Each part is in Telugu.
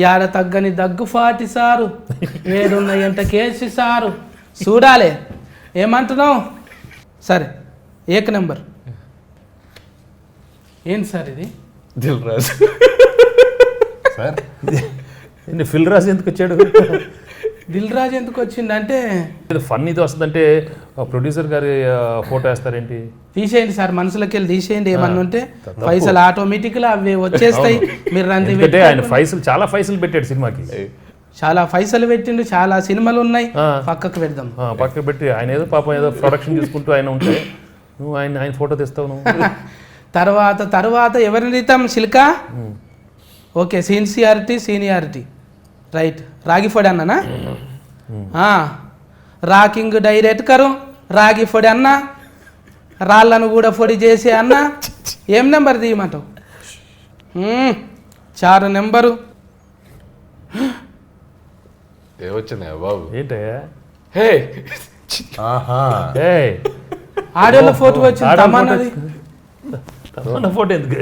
యాడ తగ్గని దగ్గు ఫాటి సారు ఏడున్న ఎంత కేసి సారు చూడాలి. ఏమంటున్నావు? సరే, ఏక నెంబర్ ఏంటి సార్ ఇది? దిల్ రాజు సార్ ఫిల్ రాజు ఎందుకు వచ్చాడు? దిల్ రాజు ఎందుకు వచ్చిందంటే ఫన్ ఇది వస్తుందంటే ప్రొడ్యూసర్ గారి ఫోటో వేస్తారేంటి? తీసేయండి సార్, మనసులోకి వెళ్ళి తీసేయండి. ఏమన్నా ఉంటే పైసలు ఆటోమేటిక్గా అవి వచ్చేస్తాయి. మీరు రండి. ఆయన చాలా పైసలు పెట్టాడు సినిమాకి, చాలా పైసలు పెట్టిండు, చాలా సినిమాలు ఉన్నాయి. పక్కకు పెడదాం, పక్కకు పెట్టి ఆయన ఏదో పాపం ఏదో ప్రొడక్షన్ చేసుకుంటూ ఆయన ఉంటే నువ్వు ఆయన ఫోటో తెస్తావు నువ్వు. తర్వాత ఎవరిని తీద్దాం? సిల్కా. Okay, seniority right. రాగి ఫొడి అన్ననా? రాకింగ్ డైరెక్టర్ రాగి ఫొడి అన్న, రాళ్ళను కూడా పొడి చేసే అన్న. ఏం నెంబర్ తీయమంటావు? 4 నెంబరు. ఏమొచ్చిందా బాబు? ఏంటయ్యా ఆడియోలో ఫోటో వచ్చింది. తమన్నది ఫోటో ఎందుకు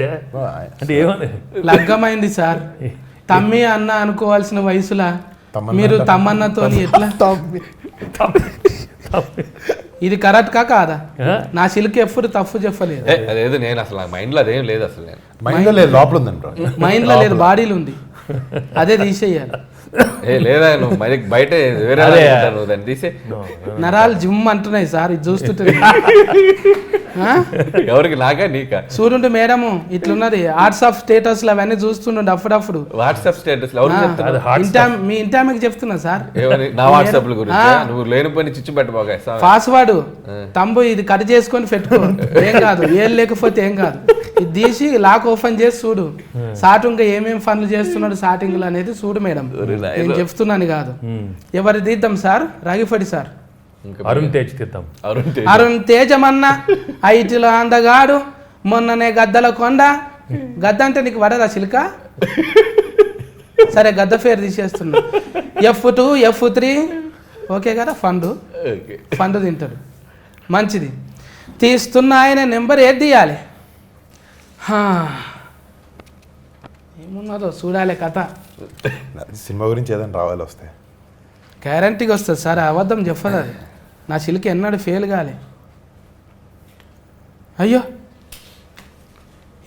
అంటే ఏమని లగ్గమైంది సార్. తమ్మి అన్న అనుకోవాల్సిన వయసులా మీరు తమ్మన్నతో ఎట్లా? ఇది కరెక్ట్ కాదా? నా సిల్క్ ఎప్పుడు తప్పు చెప్పలేదు. అదేదో నేను అసలు మైండ్ లో అదేం లేదు, అసలు నేను మైండ్ లో లేదు, లోపల ఉందంట. మైండ్ లో లేదు, బాడీలో ఉంది. అదే తీసేయాలి. లేదా నువ్వు మరి బయట వేరే దాన్ని తీసే. నరాలు జిమ్ అంటున్నాయి సార్, ఇది చూస్తుంటే. ఎవరికి? నాకా నీకా? చూడుండు మేడము ఇట్లున్నది. వాట్సాప్ స్టేటస్ అవన్నీ చూస్తుండు అప్పుడప్పుడు. వాట్సాప్ స్టేటస్ మీ ఇంటామెకి చెప్తున్నా సార్. నా వాట్సాప్ గురించి నువ్వు లేని పని చిచ్చు పెట్టబోగా. పాస్వర్డ్ తంబు ఇది కట్ చేసుకొని పెట్టుకో, ఏం కాదు. ఏం లేకపోతే ఏం కాదు. ఇది తీసి లాక్ ఓపెన్ చేసి చూడు. సాటింగ్ ఏమేమి పనులు చేస్తున్నాడు స్టార్టింగ్ లో అనేది చూడు మేడం. నేను చెప్తున్నాను కాదు. ఎవరు తీద్దాం సార్? రాగిఫడి సార్. అరుణ్ తేజ్ తీద్దాం. అరుణ్ తేజమన్న ఐటీలో అందగాడు. మొన్ననే గద్దల కొండ. గద్ద అంటే నీకు పడదా చిలుక? సరే, గద్ద పేరు తీసేస్తున్నా. F2 F3 ఓకే కదా? ఫండ్ తింటాడు. మంచిది. తీస్తున్న ఆయన నెంబర్ ఏది తీయాలి? ఏమున్నదో చూడాలి కథ. సినిమా గురించి ఏదైనా రావాలి, వస్తే గ్యారంటీగా వస్తుంది సార్, అబద్ధం చెప్పదు అది. నా చిలిక ఎన్నాడు ఫెయిల్ కాలే. అయ్యో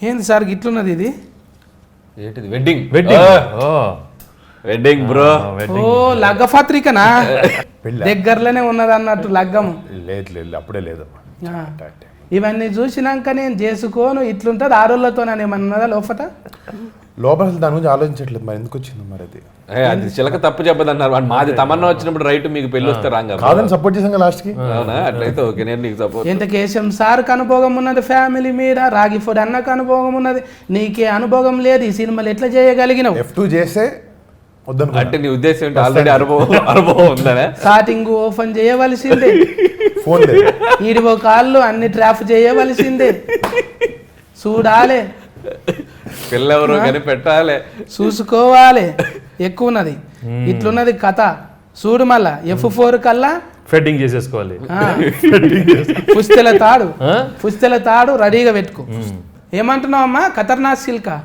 ఏంది సార్ గిట్లున్నది ఇది? ఏంటిది? Wedding bro. ఓ లగ్గ పత్రికనా? దగ్గరలోనే ఉన్నది అన్నట్టు లగ్గము. లేదు అప్పుడే లేదు. ఇవన్నీ చూసినాక నేను చేసుకోను ఇట్లుంటుంది. ఆరోళ్ళతో ఏమన్నదా లోపల దాని గురించి ఆలోచించట్లేదు. మరి ఎందుకు వచ్చింది మరి అది? అది చిలక తప్పు చెప్పదన్నారు. మాది తమన్నా వచ్చినప్పుడు రైట్, మీకు పెళ్లి వస్తే రాంగ్ కాదని సపోర్ట్ చేసాం లాస్ట్ కి. అవునా? అట్లయితే ఓకే, నేను నీకు సపోర్ట్. ఎంత కేశం సార్కి అనుభవం ఉన్నది ఫ్యామిలీ మీద, రాగి ఫుడ్ అన్నకు అనుభవం ఉన్నది, నీకే అనుభవం లేదు. ఈ సినిమాలు ఎట్లా చేయగలిగినావు? F2 చేస్తే అంటే నీ ఉద్దేశం ఏంటి? ఆల్రెడీ అనుభవం ఉందనే స్టార్టింగ్ ఓపెన్ చేయవలసిందే. ఫోన్ ఈడివో కాళ్ళు అన్ని ట్రాప్ చేయవలసిందే. చూడాలి, పిల్లెవరు కానీ పెట్టాలి, చూసుకోవాలి. ఎక్కువ ఉన్నది ఇట్లున్నది కథ. చూడు మళ్ళా F4 కల్లా ఫెడ్డింగ్ చేసేసుకోవాలి. పుస్తెల తాడు రెడీగా పెట్టుకో. ఏమంటున్నావు అమ్మా? ఖతర్నాక్ సిల్కా